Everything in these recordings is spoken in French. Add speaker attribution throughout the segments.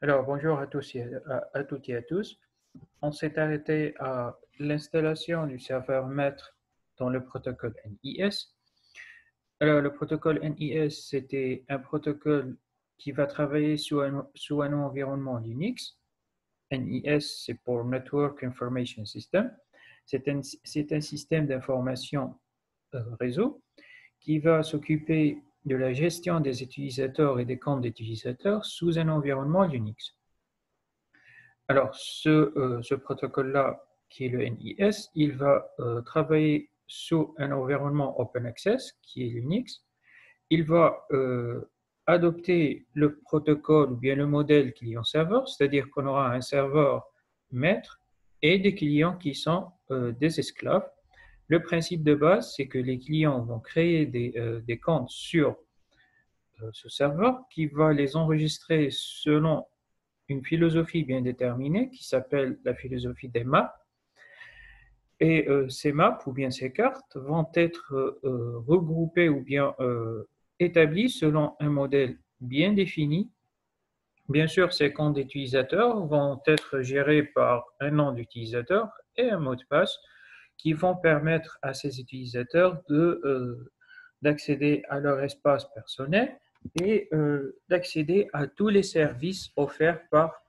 Speaker 1: Alors, bonjour à tous à toutes et à tous. On s'est arrêté à l'installation du serveur maître dans le protocole NIS. Alors, le protocole NIS, c'était un protocole qui va travailler sous un environnement Linux. NIS, c'est pour Network Information System. C'est un système d'information réseau qui va s'occuper de la gestion des utilisateurs et des comptes d'utilisateurs sous un environnement Linux. Alors, ce protocole-là, qui est le NIS, il va travailler sous un environnement Open Access, qui est Linux. Il va adopter le protocole ou bien le modèle client-serveur, c'est-à-dire qu'on aura un serveur maître et des clients qui sont des esclaves. Le principe de base, c'est que les clients vont créer des comptes sur ce serveur qui va les enregistrer selon une philosophie bien déterminée qui s'appelle la philosophie des maps. Et ces maps ou bien ces cartes vont être regroupées ou bien établies selon un modèle bien défini. Bien sûr, ces comptes d'utilisateurs vont être gérés par un nom d'utilisateur et un mot de passe qui vont permettre à ces utilisateurs d'accéder à leur espace personnel et d'accéder à tous les services offerts par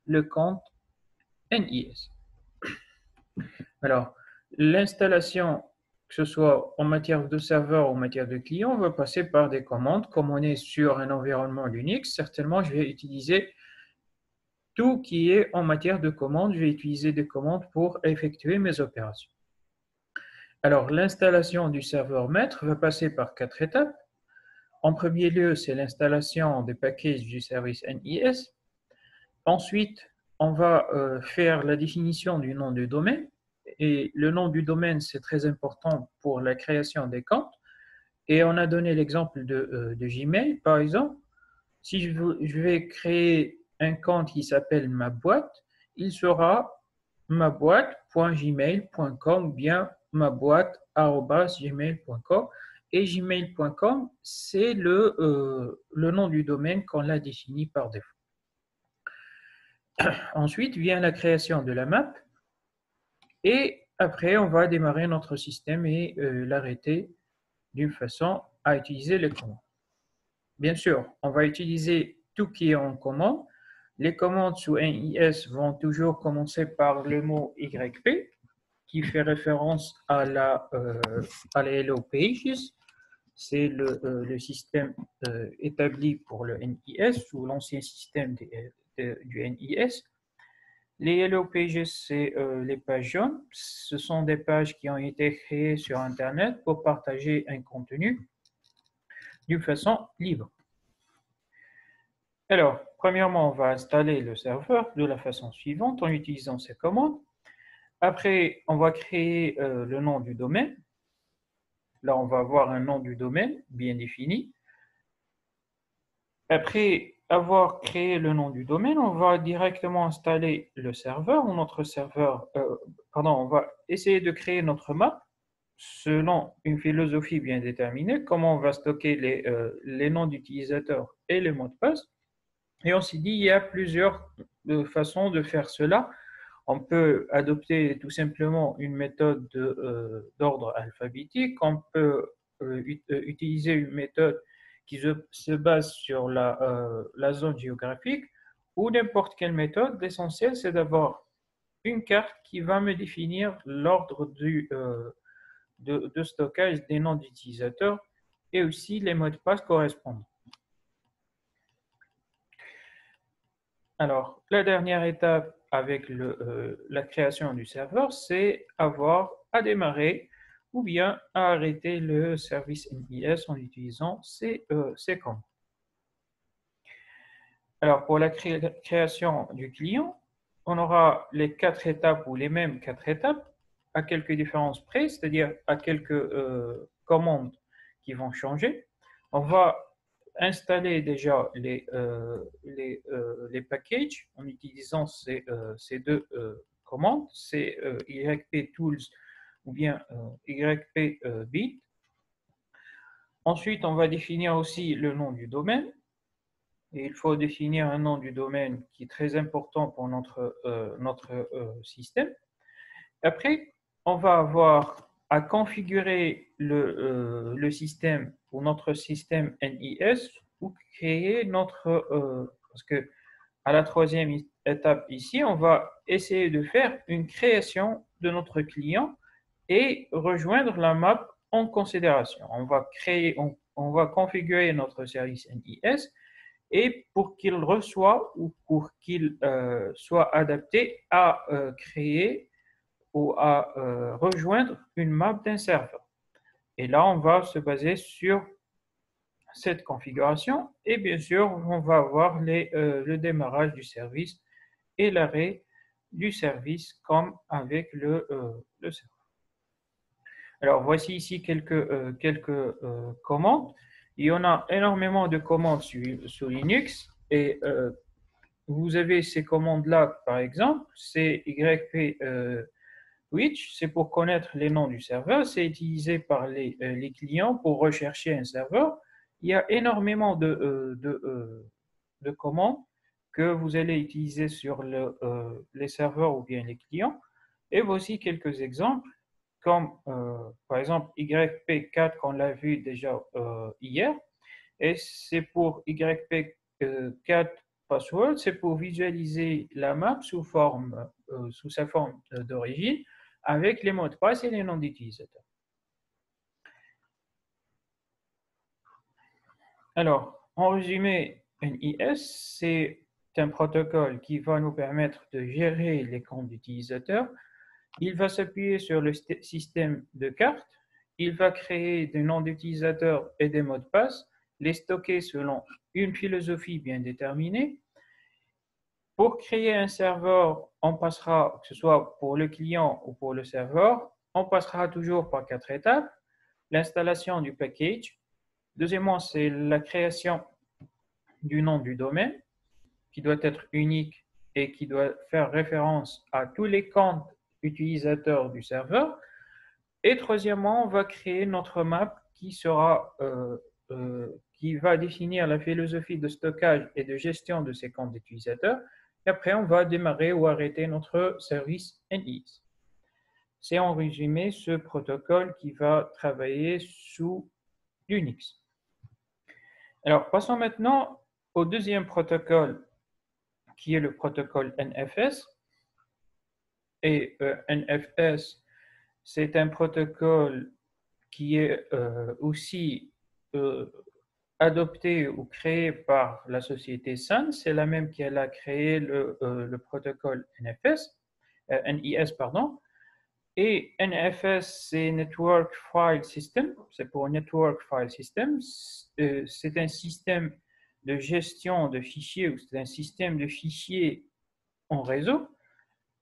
Speaker 1: le compte NIS. Alors, l'installation, que ce soit en matière de serveur ou en matière de client, va passer par des commandes. Comme on est sur un environnement Linux, certainement, je vais utiliser tout qui est en matière de commandes. Je vais utiliser des commandes pour effectuer mes opérations. Alors, l'installation du serveur maître va passer par 4 étapes. En premier lieu, c'est l'installation des packages du service NIS. Ensuite, on va faire la définition du nom du domaine. Et le nom du domaine, c'est très important pour la création des comptes. Et on a donné l'exemple de Gmail, par exemple. Si je vais créer un compte qui s'appelle ma boîte, il sera maboîte.gmail.com ou bien maboîte.gmail.com. Et gmail.com, c'est le nom du domaine qu'on l'a défini par défaut. Ensuite vient la création de la map et après on va démarrer notre système et l'arrêter d'une façon à utiliser les commandes. Bien sûr, on va utiliser tout qui est en commande. Les commandes sous NIS vont toujours commencer par le mot YP qui fait référence à la Hello Pages. C'est le système établi pour le NIS ou l'ancien système du NIS. Les Yellow Pages, c'est les pages jaunes. Ce sont des pages qui ont été créées sur Internet pour partager un contenu d'une façon libre. Alors, premièrement, on va installer le serveur de la façon suivante en utilisant ces commandes. Après, on va créer le nom du domaine. Là, on va avoir un nom du domaine bien défini. Après avoir créé le nom du domaine, on va directement installer le serveur ou notre serveur. On va essayer de créer notre map selon une philosophie bien déterminée, comment on va stocker les noms d'utilisateurs et les mots de passe. Et on s'est dit, il y a plusieurs façons de faire cela. On peut adopter tout simplement une méthode d'ordre alphabétique. On peut utiliser une méthode qui se base sur la zone géographique ou n'importe quelle méthode. L'essentiel, c'est d'avoir une carte qui va me définir l'ordre de stockage des noms d'utilisateurs et aussi les mots de passe correspondants. Alors, la dernière étape avec la création du serveur, c'est avoir à démarrer ou bien à arrêter le service NIS en utilisant ces commandes. Alors, pour la création du client, on aura les 4 étapes ou les mêmes 4 étapes à quelques différences près, c'est-à-dire à quelques commandes qui vont changer. On va installer déjà les packages en utilisant ces deux commandes, c'est YP Tools ou bien YP Bit. Ensuite, on va définir aussi le nom du domaine. Et il faut définir un nom du domaine qui est très important pour notre système. Après, on va avoir à configurer le système ou notre système NIS ou créer parce que à la troisième étape ici, on va essayer de faire une création de notre client et rejoindre la map en considération. On va configurer notre service NIS et pour qu'il reçoive ou pour qu'il soit adapté à créer ou à rejoindre une map d'un serveur. Et là, on va se baser sur cette configuration et bien sûr, on va avoir le démarrage du service et l'arrêt du service comme avec le serveur. Alors, voici ici quelques commandes. Il y en a énormément de commandes sur Linux et vous avez ces commandes-là, par exemple, c'est YP Which, c'est pour connaître les noms du serveur, c'est utilisé par les clients pour rechercher un serveur. Il y a énormément de commandes que vous allez utiliser sur les serveurs ou bien les clients. Et voici quelques exemples, comme par exemple YP4 qu'on l'a vu déjà hier. Et c'est pour YP4 password, c'est pour visualiser la map sous sa forme d'origine avec les mots de passe et les noms d'utilisateurs. Alors, en résumé, NIS, c'est un protocole qui va nous permettre de gérer les comptes d'utilisateurs. Il va s'appuyer sur le système de cartes. Il va créer des noms d'utilisateurs et des mots de passe, les stocker selon une philosophie bien déterminée. Pour créer un serveur, on passera, que ce soit pour le client ou pour le serveur, on passera toujours par 4 étapes. L'installation du package. Deuxièmement, c'est la création du nom du domaine qui doit être unique et qui doit faire référence à tous les comptes utilisateurs du serveur. Et troisièmement, on va créer notre map qui va définir la philosophie de stockage et de gestion de ces comptes d'utilisateurs. Et après, on va démarrer ou arrêter notre service NIS. C'est en résumé ce protocole qui va travailler sous Unix. Alors, passons maintenant au deuxième protocole qui est le protocole NFS. Et NFS, c'est un protocole qui est aussi adopté ou créé par la société Sun. C'est la même qui a créé le protocole NIS, pardon. Et NFS, c'est Network File System. C'est pour Network File System. C'est un système de gestion de fichiers ou c'est un système de fichiers en réseau.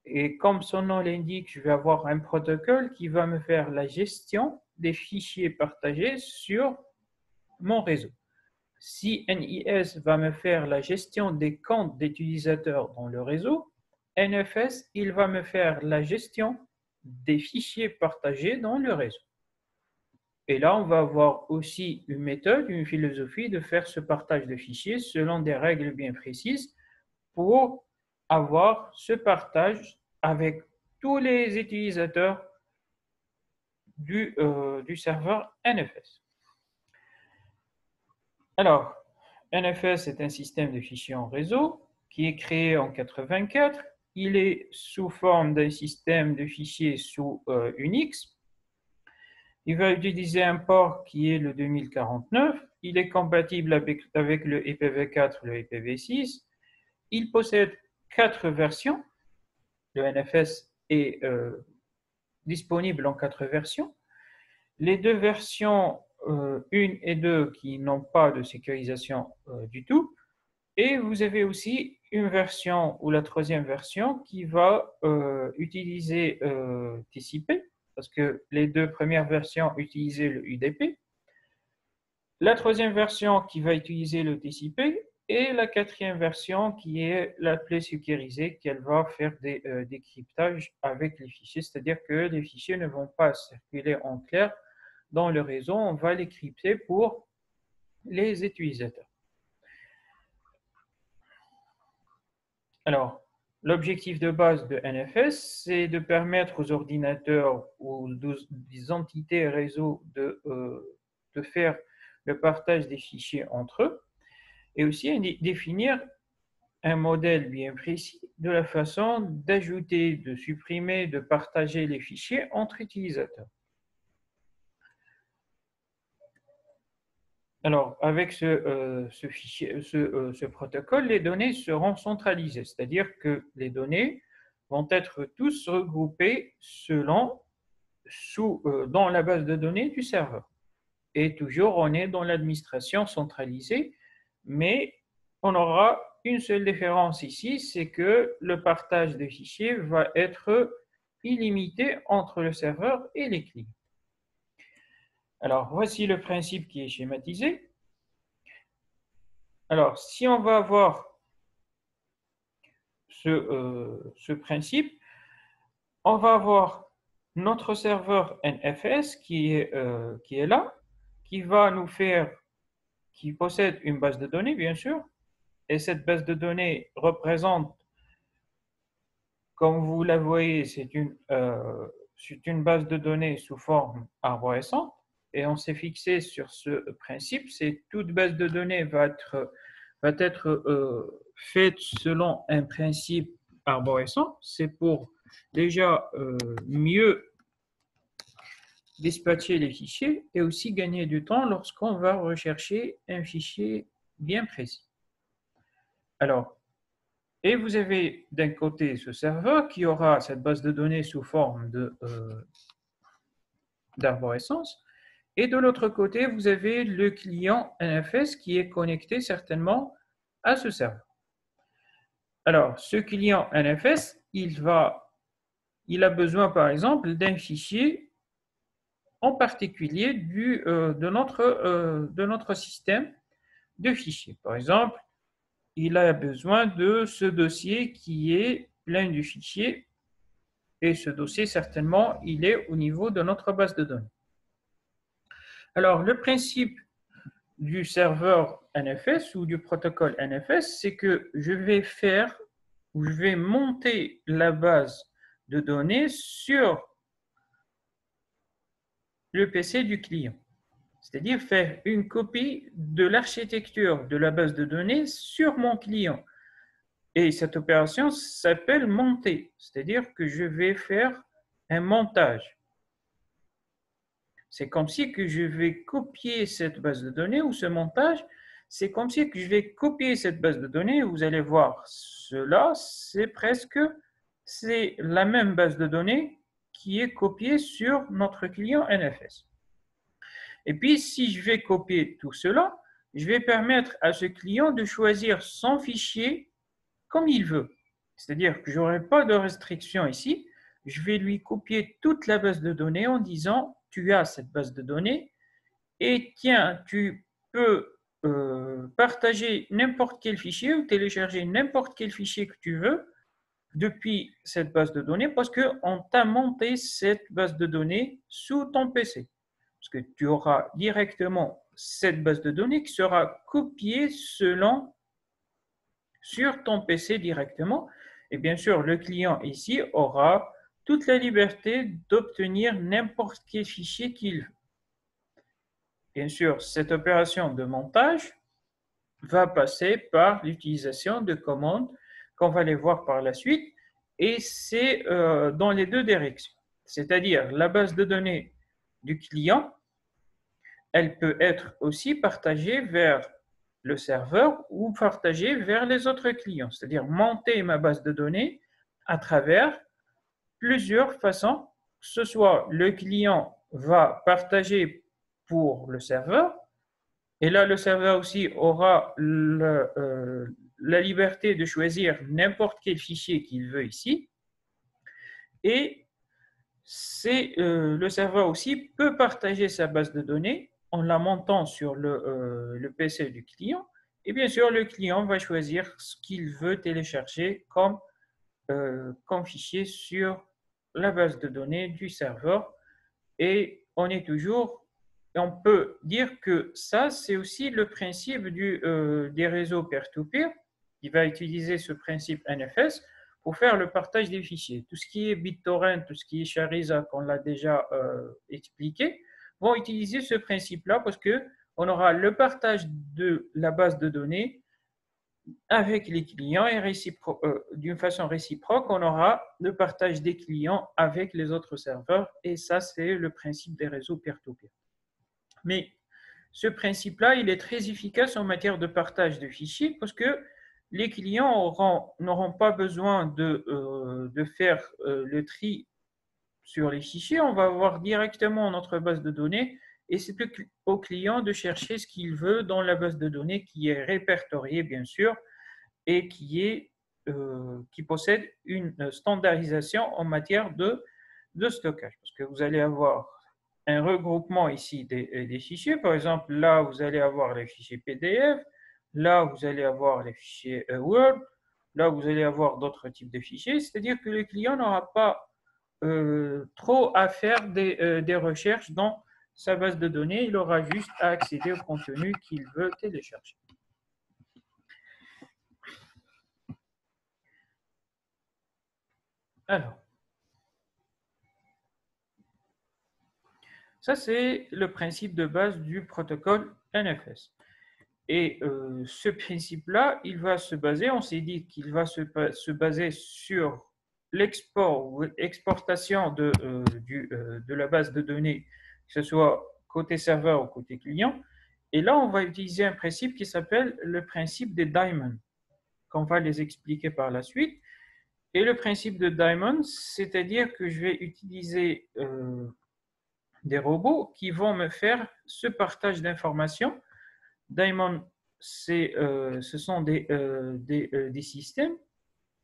Speaker 1: Et comme son nom l'indique, je vais avoir un protocole qui va me faire la gestion des fichiers partagés sur mon réseau. Si NIS va me faire la gestion des comptes d'utilisateurs dans le réseau, NFS, il va me faire la gestion des fichiers partagés dans le réseau. Et là, on va avoir aussi une méthode, une philosophie de faire ce partage de fichiers selon des règles bien précises pour avoir ce partage avec tous les utilisateurs du serveur NFS. Alors, NFS est un système de fichiers en réseau qui est créé en 1984. Il est sous forme d'un système de fichiers sous Unix. Il va utiliser un port qui est le 2049. Il est compatible avec le IPv4, le IPv6. Il possède 4 versions. Le NFS est disponible en 4 versions. Les 2 versions 1 et 2 qui n'ont pas de sécurisation du tout. Et vous avez aussi une version ou la troisième version qui va utiliser TCP, parce que les 2 premières versions utilisaient le UDP. La troisième version qui va utiliser le TCP et la 4e version qui est la plus sécurisée, qu'elle va faire des décryptages avec les fichiers, c'est-à-dire que les fichiers ne vont pas circuler en clair dans le réseau, on va les crypter pour les utilisateurs. Alors, l'objectif de base de NFS, c'est de permettre aux ordinateurs ou des entités réseau de faire le partage des fichiers entre eux et aussi définir un modèle bien précis de la façon d'ajouter, de supprimer, de partager les fichiers entre utilisateurs. Alors, avec ce protocole, les données seront centralisées, c'est-à-dire que les données vont être tous regroupées dans la base de données du serveur. Et toujours, on est dans l'administration centralisée, mais on aura une seule différence ici, c'est que le partage des fichiers va être illimité entre le serveur et les clients. Alors, voici le principe qui est schématisé. Alors, si on va avoir ce principe, on va avoir notre serveur NFS qui est là, qui possède une base de données, bien sûr, et cette base de données représente, comme vous la voyez, c'est une base de données sous forme arborescente, et on s'est fixé sur ce principe, c'est toute base de données va être faite selon un principe arborescent, c'est pour déjà mieux dispatcher les fichiers et aussi gagner du temps lorsqu'on va rechercher un fichier bien précis. Alors, et vous avez d'un côté ce serveur qui aura cette base de données sous forme d'arborescence, et de l'autre côté, vous avez le client NFS qui est connecté certainement à ce serveur. Alors, ce client NFS, il a besoin par exemple d'un fichier en particulier de notre système de fichiers. Par exemple, il a besoin de ce dossier qui est plein de fichiers et ce dossier, certainement, il est au niveau de notre base de données. Alors, le principe du serveur NFS ou du protocole NFS, c'est que je vais monter la base de données sur le PC du client. C'est-à-dire faire une copie de l'architecture de la base de données sur mon client. Et cette opération s'appelle monter, c'est-à-dire que je vais faire un montage. C'est comme si que je vais copier cette base de données ou ce montage, c'est comme si que je vais copier cette base de données. Vous allez voir, cela, c'est la même base de données qui est copiée sur notre client NFS. Et puis, si je vais copier tout cela, je vais permettre à ce client de choisir son fichier comme il veut. C'est-à-dire que je n'aurai pas de restriction ici. Je vais lui copier toute la base de données en disant, tu as cette base de données et tiens, tu peux partager n'importe quel fichier ou télécharger n'importe quel fichier que tu veux depuis cette base de données parce qu'on t'a monté cette base de données sous ton PC. Parce que tu auras directement cette base de données qui sera copiée sur ton PC directement. Et bien sûr, le client ici aura toute la liberté d'obtenir n'importe quel fichier qu'il veut. Bien sûr, cette opération de montage va passer par l'utilisation de commandes qu'on va les voir par la suite, et c'est dans les deux directions. C'est-à-dire la base de données du client, elle peut être aussi partagée vers le serveur ou partagée vers les autres clients, c'est-à-dire monter ma base de données à travers plusieurs façons. Ce soit le client va partager pour le serveur, et là le serveur aussi aura la liberté de choisir n'importe quel fichier qu'il veut ici, et le serveur aussi peut partager sa base de données en la montant sur le PC du client. Et bien sûr, le client va choisir ce qu'il veut télécharger comme fichier sur la base de données du serveur. Et on peut dire que ça, c'est aussi le principe des réseaux peer-to-peer, il va utiliser ce principe NFS pour faire le partage des fichiers. Tout ce qui est BitTorrent, tout ce qui est Shariza, qu'on l'a déjà expliqué, vont utiliser ce principe-là parce qu'on aura le partage de la base de données avec les clients et d'une façon réciproque, on aura le partage des clients avec les autres serveurs et ça, c'est le principe des réseaux peer-to-peer. Mais ce principe-là, il est très efficace en matière de partage de fichiers parce que les clients n'auront pas besoin de faire le tri sur les fichiers. On va avoir directement notre base de données et c'est au client de chercher ce qu'il veut dans la base de données qui est répertoriée, bien sûr, et qui possède une standardisation en matière de stockage. Parce que vous allez avoir un regroupement ici des fichiers. Par exemple, là, vous allez avoir les fichiers PDF. Là, vous allez avoir les fichiers Word. Là, vous allez avoir d'autres types de fichiers. C'est-à-dire que le client n'aura pas trop à faire des recherches dans sa base de données. Il aura juste à accéder au contenu qu'il veut télécharger. Alors, ça, c'est le principe de base du protocole NFS. Et ce principe-là, il va se baser, on s'est dit qu'il va se baser sur l'export ou l'exportation de la base de données, que ce soit côté serveur ou côté client. Et là, on va utiliser un principe qui s'appelle le principe des daemons, qu'on va les expliquer par la suite. Et le principe de daemon, c'est-à-dire que je vais utiliser des robots qui vont me faire ce partage d'informations. Daemon, ce sont des systèmes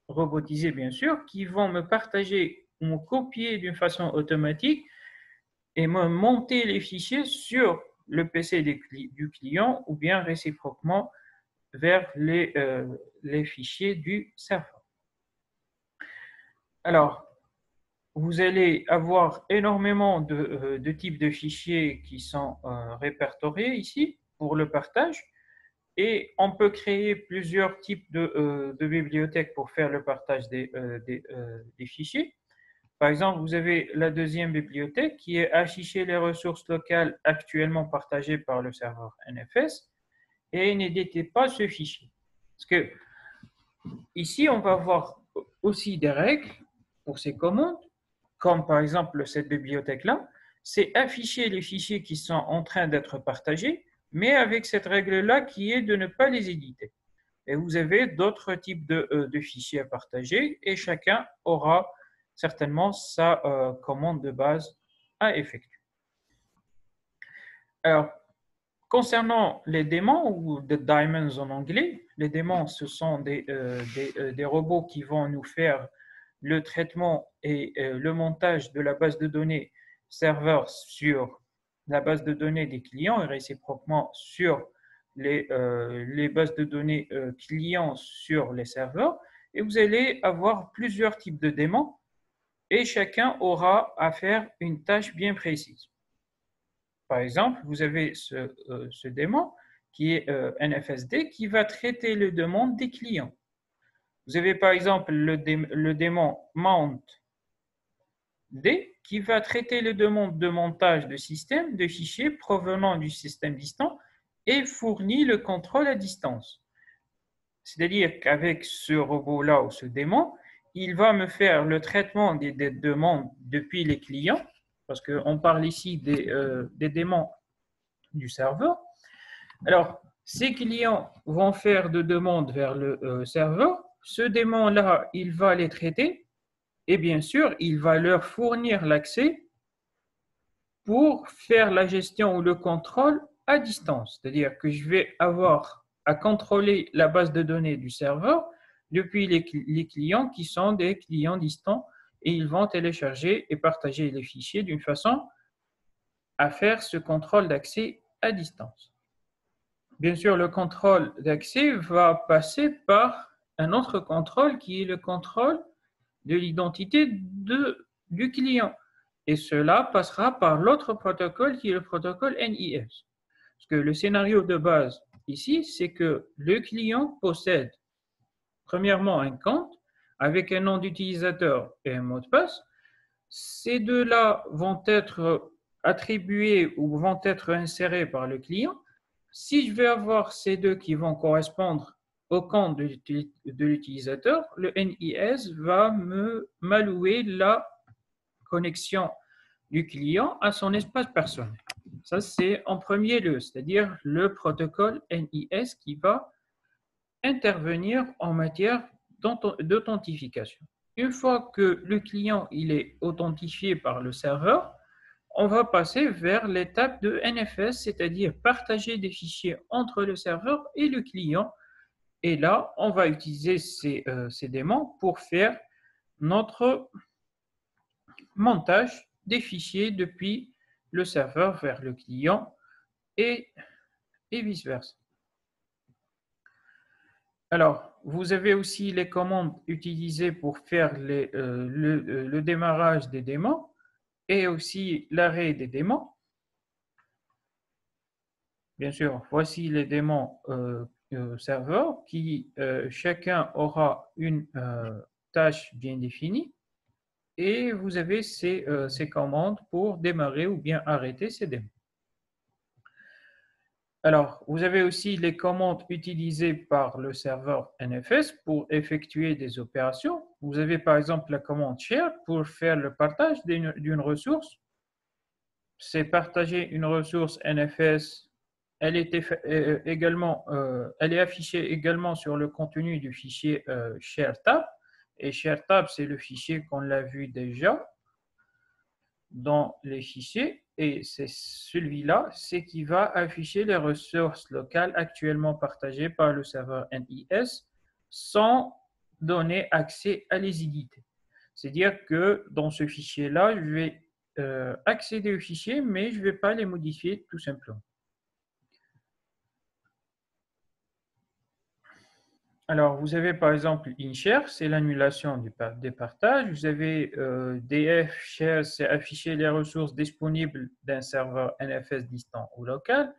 Speaker 1: robotisés, bien sûr, qui vont me partager ou me copier d'une façon automatique et me monter les fichiers sur le PC du client ou bien réciproquement vers les fichiers du serveur. Alors, vous allez avoir énormément de types de fichiers qui sont répertoriés ici pour le partage. Et on peut créer plusieurs types de bibliothèques pour faire le partage des fichiers. Par exemple, vous avez la deuxième bibliothèque qui est afficher les ressources locales actuellement partagées par le serveur NFS et n'éditez pas ce fichier. Parce que ici, on va avoir aussi des règles pour ces commandes, comme par exemple cette bibliothèque-là, c'est afficher les fichiers qui sont en train d'être partagés, mais avec cette règle-là qui est de ne pas les éditer. Et vous avez d'autres types de fichiers à partager et chacun aura certainement sa commande de base à effectuer. Alors, concernant les démons ou des daemons en anglais, les démons, ce sont des robots qui vont nous faire le traitement et le montage de la base de données serveur sur la base de données des clients et réciproquement sur les bases de données clients sur les serveurs. Et vous allez avoir plusieurs types de démons et chacun aura à faire une tâche bien précise. Par exemple, vous avez ce démon qui est NFSD qui va traiter les demandes des clients. Vous avez par exemple le démon mount D qui va traiter les demandes de montage de système de fichiers provenant du système distant et fournit le contrôle à distance. C'est-à-dire qu'avec ce robot-là ou ce démon, il va me faire le traitement des demandes depuis les clients, parce qu'on parle ici des démons du serveur. Alors, ces clients vont faire de demandes vers le serveur. Ce démon-là, il va les traiter et bien sûr, il va leur fournir l'accès pour faire la gestion ou le contrôle à distance. C'est-à-dire que je vais avoir à contrôler la base de données du serveur depuis les clients qui sont des clients distants et ils vont télécharger et partager les fichiers d'une façon à faire ce contrôle d'accès à distance. Bien sûr, le contrôle d'accès va passer par un autre contrôle qui est le contrôle de l'identité du client. Et cela passera par l'autre protocole qui est le protocole NIS. Parce que le scénario de base ici, c'est que le client possède premièrement un compte avec un nom d'utilisateur et un mot de passe. Ces deux-là vont être attribués ou vont être insérés par le client. Si je vais avoir ces deux qui vont correspondre au compte de l'utilisateur, le NIS va m'allouer la connexion du client à son espace personnel. Ça, c'est en premier lieu, c'est-à-dire le protocole NIS qui va intervenir en matière d'authentification. Une fois que le client il est authentifié par le serveur, on va passer vers l'étape de NFS, c'est-à-dire partager des fichiers entre le serveur et le client. Et là, on va utiliser ces démons pour faire notre montage des fichiers depuis le serveur vers le client et vice-versa. Alors, vous avez aussi les commandes utilisées pour faire le démarrage des démons et aussi l'arrêt des démons. Bien sûr, voici les démons serveurs qui chacun aura une tâche bien définie et vous avez ces commandes pour démarrer ou bien arrêter ces démons. Alors, vous avez aussi les commandes utilisées par le serveur NFS pour effectuer des opérations. Vous avez par exemple la commande share pour faire le partage d'une ressource. C'est partager une ressource NFS. Elle est affichée également sur le contenu du fichier share tab. Et share tab, c'est le fichier qu'on l'a vu déjà dans les fichiers. Et c'est celui-là, c'est qui va afficher les ressources locales actuellement partagées par le serveur NIS sans donner accès à les éditer. C'est-à-dire que dans ce fichier-là, je vais accéder au fichier, mais je ne vais pas les modifier tout simplement. Alors, vous avez par exemple InShare, c'est l'annulation des partages. Vous avez DF-Share, c'est afficher les ressources disponibles d'un serveur NFS distant ou local.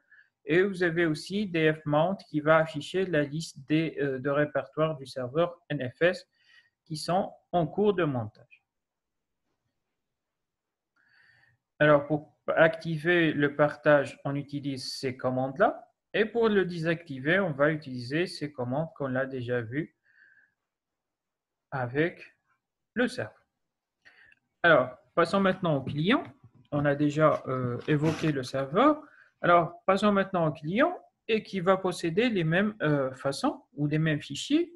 Speaker 1: Et vous avez aussi DF-Mount qui va afficher la liste de répertoires du serveur NFS qui sont en cours de montage. Alors, pour activer le partage, on utilise ces commandes-là. Et pour le désactiver, on va utiliser ces commandes qu'on a déjà vues avec le serveur. Alors, passons maintenant au client. On a déjà évoqué le serveur. Alors, passons maintenant au client et qui va posséder les mêmes façons ou les mêmes fichiers.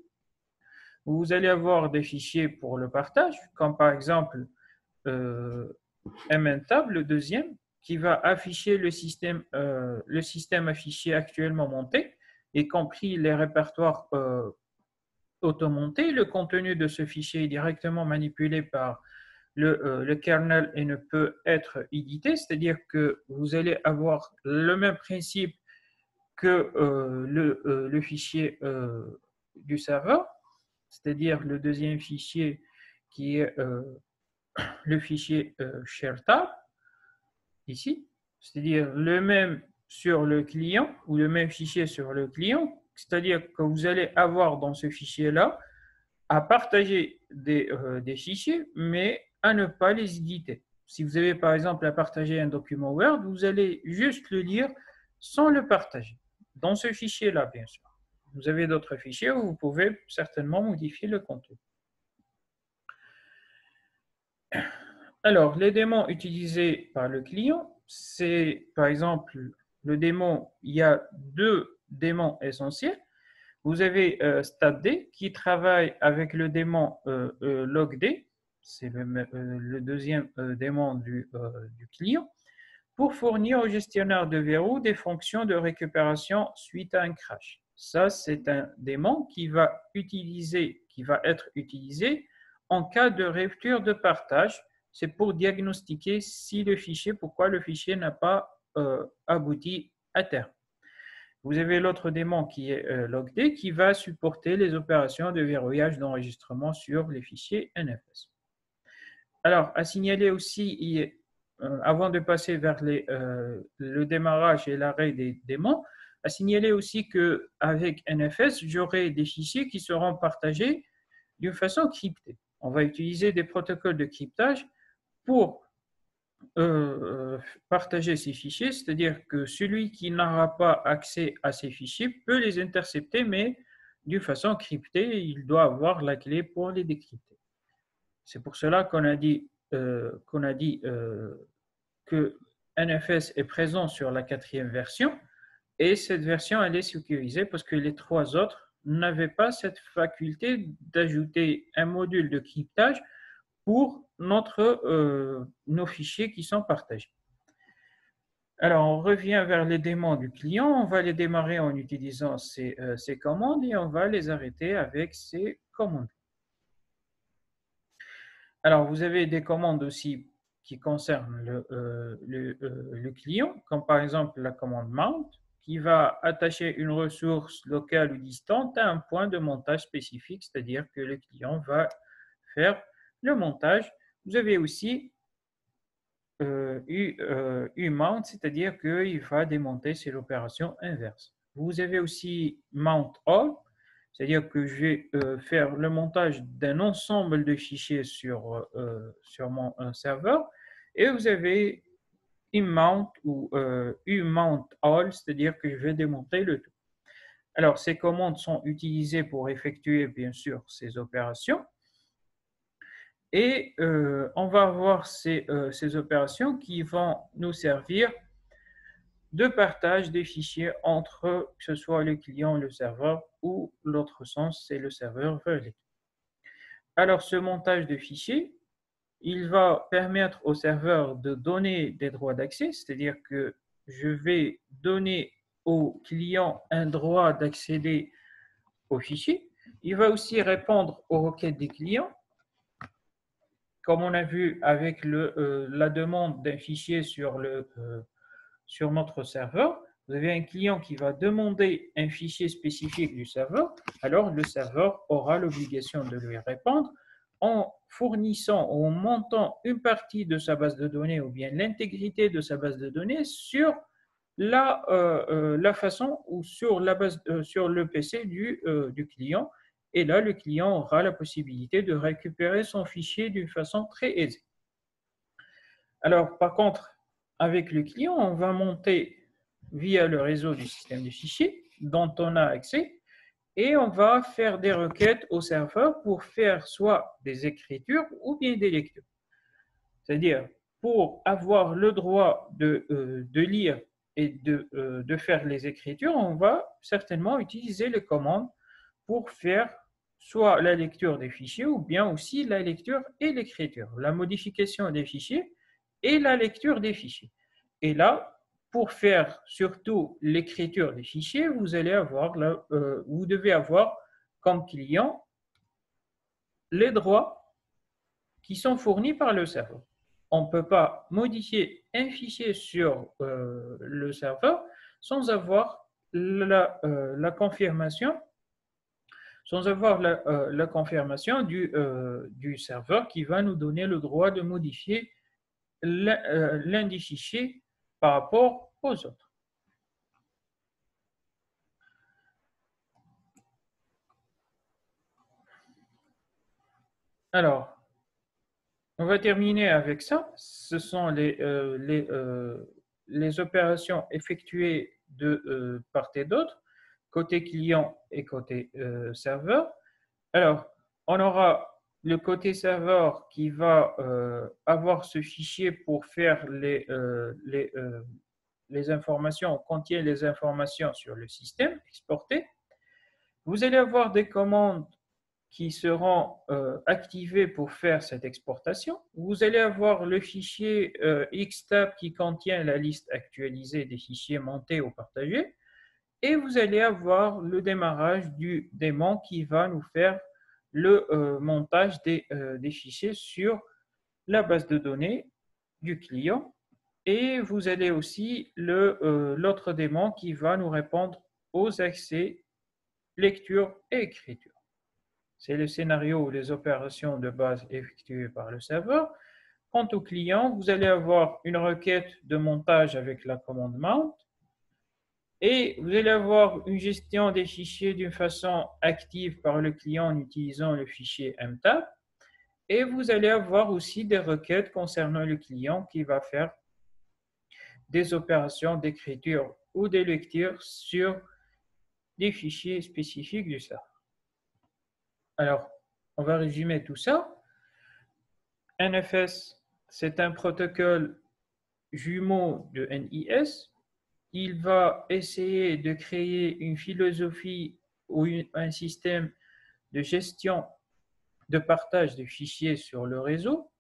Speaker 1: Vous allez avoir des fichiers pour le partage, comme par exemple MNTab, le deuxième, qui va afficher le système affiché actuellement monté, y compris les répertoires automontés. Le contenu de ce fichier est directement manipulé par le kernel et ne peut être édité, c'est-à-dire que vous allez avoir le même principe que le fichier du serveur, c'est-à-dire le deuxième fichier qui est le fichier ShareTab, ici, c'est-à-dire le même sur le client ou le même fichier sur le client, c'est-à-dire que vous allez avoir dans ce fichier-là à partager des fichiers, mais à ne pas les éditer. Si vous avez par exemple à partager un document Word, vous allez juste le lire sans le partager. Dans ce fichier-là, bien sûr. Vous avez d'autres fichiers où vous pouvez certainement modifier le contenu. Alors, les démons utilisés par le client, c'est par exemple le démon, il y a deux démons essentiels. Vous avez StatD qui travaille avec le démon LogD, c'est le deuxième démon du client, pour fournir au gestionnaire de verrou des fonctions de récupération suite à un crash. Ça, c'est un démon qui va être utilisé en cas de rupture de partage. C'est pour diagnostiquer si pourquoi le fichier n'a pas abouti à terme. Vous avez l'autre démon qui est LogD qui va supporter les opérations de verrouillage d'enregistrement sur les fichiers NFS. Alors, à signaler aussi, avant de passer vers le démarrage et l'arrêt des démons, à signaler aussi qu'avec NFS, j'aurai des fichiers qui seront partagés d'une façon cryptée. On va utiliser des protocoles de cryptage pour partager ces fichiers, c'est-à-dire que celui qui n'aura pas accès à ces fichiers peut les intercepter, mais d'une façon cryptée, il doit avoir la clé pour les décrypter. C'est pour cela qu'on a dit, que NFS est présent sur la 4e version, et cette version, elle est sécurisée parce que les 3 autres n'avaient pas cette faculté d'ajouter un module de cryptage pour nos fichiers qui sont partagés. Alors, on revient vers les démons du client. On va les démarrer en utilisant ces commandes et on va les arrêter avec ces commandes. Alors, vous avez des commandes aussi qui concernent le client, comme par exemple la commande mount, qui va attacher une ressource locale ou distante à un point de montage spécifique, c'est-à-dire que le client va faire le montage. Vous avez aussi mount, c'est-à-dire qu'il va démonter, c'est l'opération inverse. Vous avez aussi mount all, c'est-à-dire que je vais faire le montage d'un ensemble de fichiers sur mon serveur, et vous avez mount ou mount all, c'est-à-dire que je vais démonter le tout. Alors, ces commandes sont utilisées pour effectuer, bien sûr, ces opérations. Et on va avoir ces opérations qui vont nous servir de partage des fichiers entre, que ce soit le client, le serveur, ou l'autre sens, c'est le serveur vers l'équipe. Alors, ce montage de fichiers, il va permettre au serveur de donner des droits d'accès, c'est-à-dire que je vais donner au client un droit d'accéder aux fichiers. Il va aussi répondre aux requêtes des clients. Comme on a vu avec la demande d'un fichier sur notre serveur, vous avez un client qui va demander un fichier spécifique du serveur, alors le serveur aura l'obligation de lui répondre en fournissant ou en montant une partie de sa base de données ou bien l'intégrité de sa base de données sur la façon ou sur le PC du client. Et là, le client aura la possibilité de récupérer son fichier d'une façon très aisée. Alors, par contre, avec le client, on va monter via le réseau du système de fichiers dont on a accès et on va faire des requêtes au serveur pour faire soit des écritures ou bien des lectures. C'est-à-dire, pour avoir le droit de lire et de faire les écritures, on va certainement utiliser les commandes pour faire soit la lecture des fichiers ou bien aussi la lecture et l'écriture, la modification des fichiers et la lecture des fichiers. Et là, pour faire surtout l'écriture des fichiers, vous devez avoir comme client les droits qui sont fournis par le serveur. On ne peut pas modifier un fichier sur le serveur sans avoir la confirmation du serveur qui va nous donner le droit de modifier l'un des fichiers par rapport aux autres. Alors, on va terminer avec ça. Ce sont les opérations effectuées de part et d'autre, côté client et côté serveur. Alors, on aura le côté serveur qui va avoir ce fichier pour faire les informations, contient les informations sur le système exporté. Vous allez avoir des commandes qui seront activées pour faire cette exportation. Vous allez avoir le fichier xtab qui contient la liste actualisée des fichiers montés ou partagés. Et vous allez avoir le démarrage du démon qui va nous faire le montage des fichiers sur la base de données du client. Et vous avez aussi l'autre démon qui va nous répondre aux accès, lecture et écriture. C'est le scénario ou les opérations de base effectuées par le serveur. Quant au client, vous allez avoir une requête de montage avec la commande mount. Et vous allez avoir une gestion des fichiers d'une façon active par le client en utilisant le fichier mtab. Et vous allez avoir aussi des requêtes concernant le client qui va faire des opérations d'écriture ou de lecture sur des fichiers spécifiques du serveur. Alors, on va résumer tout ça. NFS, c'est un protocole jumeau de NIS. Il va essayer de créer une philosophie ou un système de gestion de partage de fichiers sur le réseau.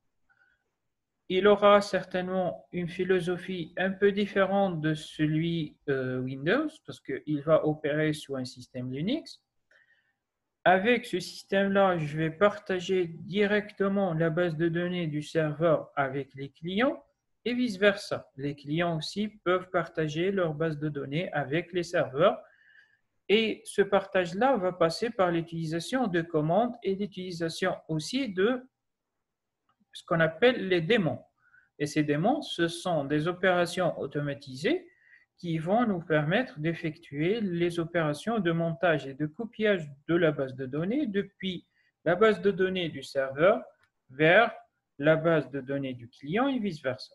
Speaker 1: Il aura certainement une philosophie un peu différente de celui Windows, parce qu'il va opérer sur un système Linux. Avec ce système-là, je vais partager directement la base de données du serveur avec les clients et vice-versa. Les clients aussi peuvent partager leur base de données avec les serveurs. Et ce partage-là va passer par l'utilisation de commandes et l'utilisation aussi de ce qu'on appelle les démons. Et ces démons, ce sont des opérations automatisées qui vont nous permettre d'effectuer les opérations de montage et de copiage de la base de données depuis la base de données du serveur vers la base de données du client et vice-versa.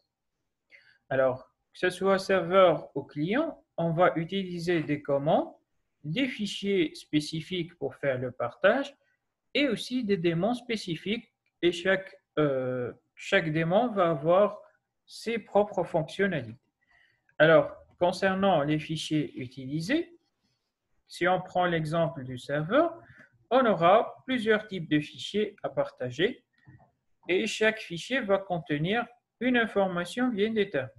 Speaker 1: Alors, que ce soit serveur ou client, on va utiliser des commandes, des fichiers spécifiques pour faire le partage et aussi des démons spécifiques et chaque démon va avoir ses propres fonctionnalités. Alors, concernant les fichiers utilisés, si on prend l'exemple du serveur, on aura plusieurs types de fichiers à partager et chaque fichier va contenir une information bien déterminée.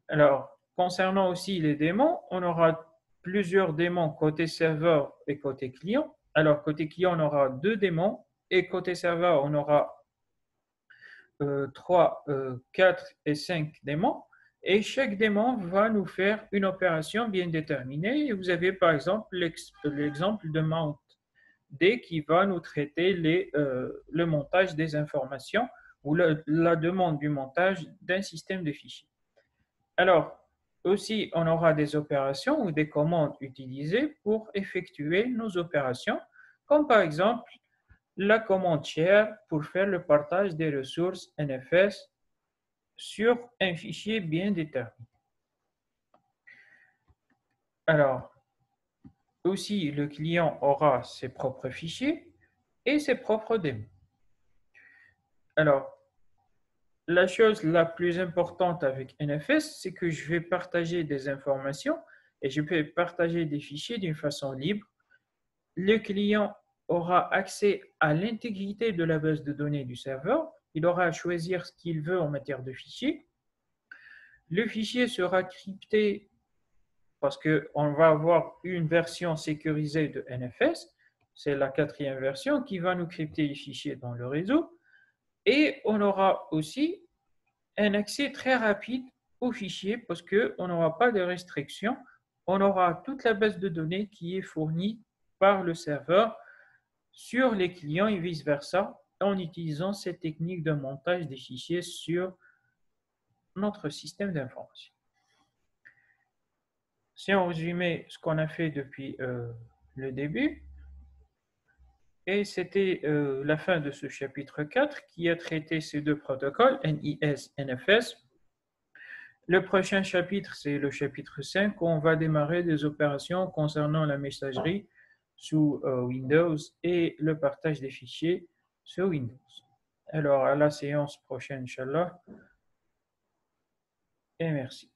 Speaker 1: Alors, concernant aussi les démons, on aura plusieurs démons côté serveur et côté client. Alors, côté client, on aura 2 démons et côté serveur, on aura 3, 4 et 5 démons. Et chaque démon va nous faire une opération bien déterminée. Et vous avez par exemple l'exemple de mount D qui va nous traiter le montage des informations ou la demande du montage d'un système de fichiers. Alors, aussi, on aura des opérations ou des commandes utilisées pour effectuer nos opérations, comme par exemple la commande share pour faire le partage des ressources NFS sur un fichier bien déterminé. Alors, aussi, le client aura ses propres fichiers et ses propres démons. Alors, la chose la plus importante avec NFS, c'est que je vais partager des informations et je peux partager des fichiers d'une façon libre. Le client aura accès à l'intégrité de la base de données du serveur. Il aura à choisir ce qu'il veut en matière de fichiers. Le fichier sera crypté parce qu'on va avoir une version sécurisée de NFS. C'est la 4e version qui va nous crypter les fichiers dans le réseau. Et on aura aussi un accès très rapide aux fichiers parce qu'on n'aura pas de restrictions. On aura toute la base de données qui est fournie par le serveur sur les clients et vice-versa en utilisant cette technique de montage des fichiers sur notre système d'information. Si on résumait ce qu'on a fait depuis le début, et c'était la fin de ce chapitre 4 qui a traité ces 2 protocoles, NIS, NFS. Le prochain chapitre, c'est le chapitre 5, où on va démarrer des opérations concernant la messagerie sous Windows et le partage des fichiers sur Windows. Alors, à la séance prochaine, Inch'Allah, et merci.